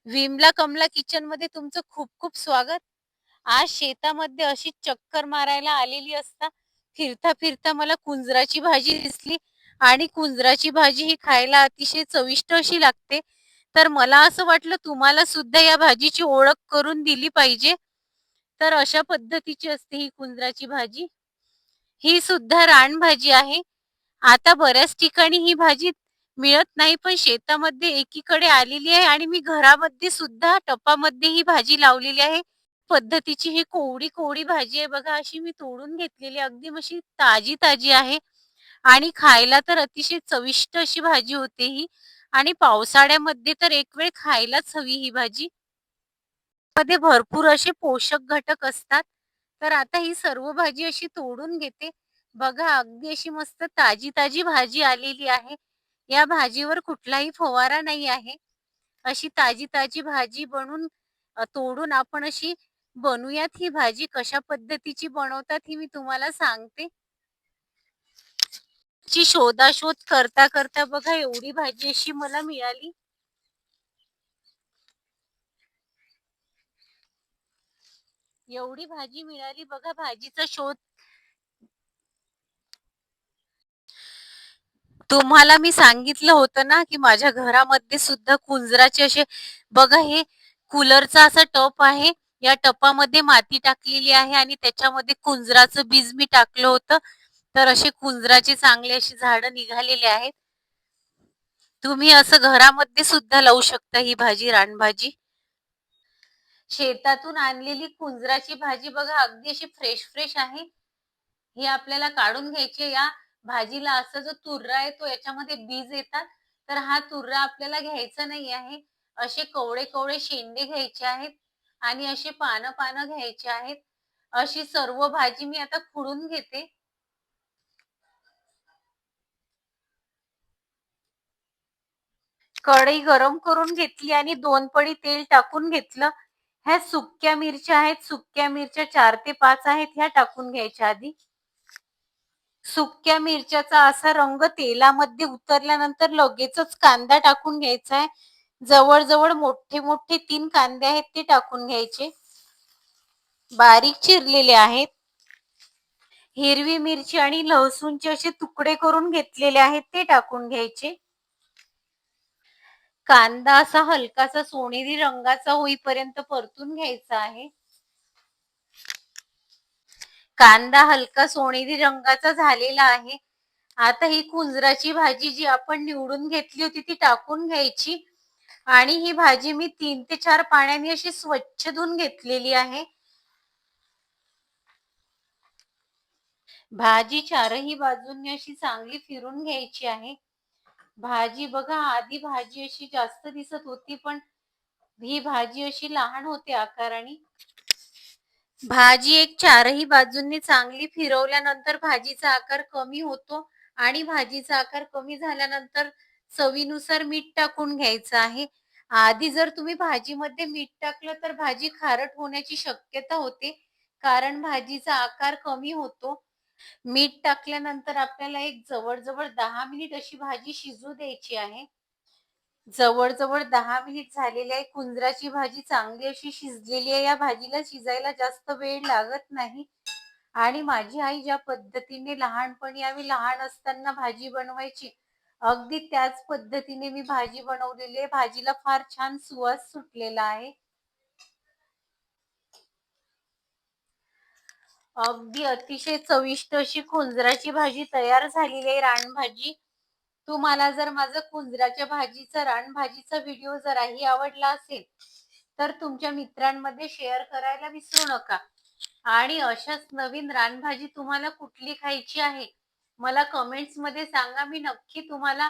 Vimala Kamala kitchen मध्ये तुमचं खूप खूप स्वागत. आज शेतामध्ये अशी चक्कर मारायला आलेली असता फिरता फिरता मला कुंजराची भाजी दिसली आणि कुंजराची भाजी ही खायला अतिशय चविष्ट अशी लागते. तर मला असं वाटलं तुम्हाला सुद्धा या भाजीची ओळख करून दिली पाहिजे. तर अशा पद्धतीची असते ही कुंजराची भाजी. ही सुद्धा रानभाजी आहे. आता बऱ्याच ठिकाणी ही भाजी मिळत नाही, पण शेतामध्ये एकीकडे आलेली आहे आणि मी घरामध्ये सुद्धा टपामध्ये ही भाजी लावलेली आहे. पद्धतीची ही कोवडी कोवडी भाजी आहे बघा, अशी मी तोडून घेतलेली अगदी अशी ताजी ताजी आहे आणि खायला तर अतिशय चविष्ट अशी भाजी होते ही. आणि पावसाळ्यामध्ये तर एक वेळ खायलाच हवी ही भाजी. मध्ये भरपूर असे पोषक घटक असतात. तर आता ही सर्व भाजी अशी तोडून घेते. बघा अगदी अशी मस्त ताजी ताजी भाजी आलेली आहे. या भाजीवर कुठलाही फवारा नाही आहे. अशी ताजी ताजी भाजी तोडून आपण अशी बनवूयात. ही भाजी कशा पद्धतीची बनवतात ही मी तुम्हाला सांगते. ची शोधाशोध करता करता बघा एवढी भाजी अशी मला मिळाली. एवढी भाजी मिळाली बघा. भाजीचा शोध तुम्हाला मी सांगितलं होतं ना, की माझ्या घरामध्ये सुद्धा कुंजराचे असे बघा, हे कूलरचा असा टप आहे. या टपामध्ये माती टाकलेली आहे आणि त्याच्यामध्ये कुंजराचं बीज मी टाकलं होतं. तर असे कुंजराचे चांगले अशी झाडं निघालेले आहेत. तुम्ही असं घरामध्ये सुद्धा लावू शकता ही भाजी, रानभाजी. शेतातून आणलेली कुंजराची भाजी बघा अगदी अशी फ्रेश फ्रेश आहे. ही आपल्याला काढून घ्यायची. या भाजीला असा जो तुर्रा येतो याच्यामध्ये बीज येतात. तर हा तुर्रा आपल्याला घ्यायचा नाही आहे. असे कवळे कवळे शेंडे घ्यायचे आहेत आणि असे पानं पानं घ्यायचे आहेत. अशी सर्व भाजी मी आता खुडून घेते. कढई गरम करून घेतली आणि 2 पळी तेल टाकून घेतलं. ह्या सुक्या मिरच्या आहेत. सुक्या मिरच्या 4 ते 5 आहेत. ह्या टाकून घ्यायच्या आधी. सुक्या मिरच्याचा असा रंग तेलामध्ये उतरल्यानंतर लगेचच कांदा टाकून घ्यायचा आहे. जवळ मोठे मोठे 3 कांदे आहेत ते टाकून घ्यायचे. बारीक चिरलेले आहेत. हिरवी मिरची आणि लसूणचे असे तुकडे करून घेतलेले आहेत ते टाकून घ्यायचे. कांदा असा हलकासा सोनेरी रंगाचा होईपर्यंत परतून घ्यायचा आहे. कांदा हलका सोनेरी रंगाचा झालेला आहे. आता ही कुंजराची भाजी जी आपण निवडून घेतली होती ती टाकून घ्यायची आणि ही भाजी मी 3 ते 4 पाण्याने अशी स्वच्छ धुवून घेतलेली आहे. भाजी चारही बाजूंनी अशी चांगली फिरून घ्यायची आहे. भाजी बघा, आधी भाजी अशी जास्त दिसत होती, पण ही भाजी अशी लहान होते आकाराने. भाजी एक चारही बाजूंनी चांगली फिरवल्यानंतर भाजीचा आकार कमी होतो आणि भाजीचा आकार कमी झाल्यानंतर चवीनुसार मीठ टाकून घ्यायचं आहे. आधी जर तुम्ही भाजीमध्ये मीठ टाकलं तर भाजी खारट होण्याची शक्यता होते, कारण भाजीचा आकार कमी होतो. मीठ टाकल्यानंतर आपल्याला एक जवळ 10 मिनिट अशी भाजी शिजू द्यायची आहे. जवळ 10 मिनिट झालेली आहे. कुंजराची भाजी चांगली अशी शिजलेली आहे. या भाजीला शिजायला जास्त वेळ लागत नाही आणि माझी आई ज्या पद्धतीने लहानपणी आम्ही लहान असताना भाजी बनवायची, अगदी त्याच पद्धतीने मी भाजी बनवलेली आहे. भाजीला फार छान सुवास सुटलेला आहे. अगदी अतिशय चविष्ट अशी कुंजराची भाजी तयार झालेली आहे, रानभाजी. तुम्हाला जर माझा कुंजराच्या भाजीचा, रानभाजीचा व्हिडिओ जराही आवडला असेल तर तुमच्या मित्रांमध्ये शेअर करायला विसरू नका. आणि अशाच नवीन रानभाजी तुम्हाला कुठली खायची आहे मला कमेंट्स मध्ये सांगा. मी नक्की तुम्हाला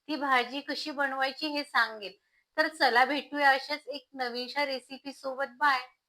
ती भाजी कशी बनवायची हे सांगेल. तर चला भेटूया अशाच एक नवीनशा रेसिपी सोबत. बाय.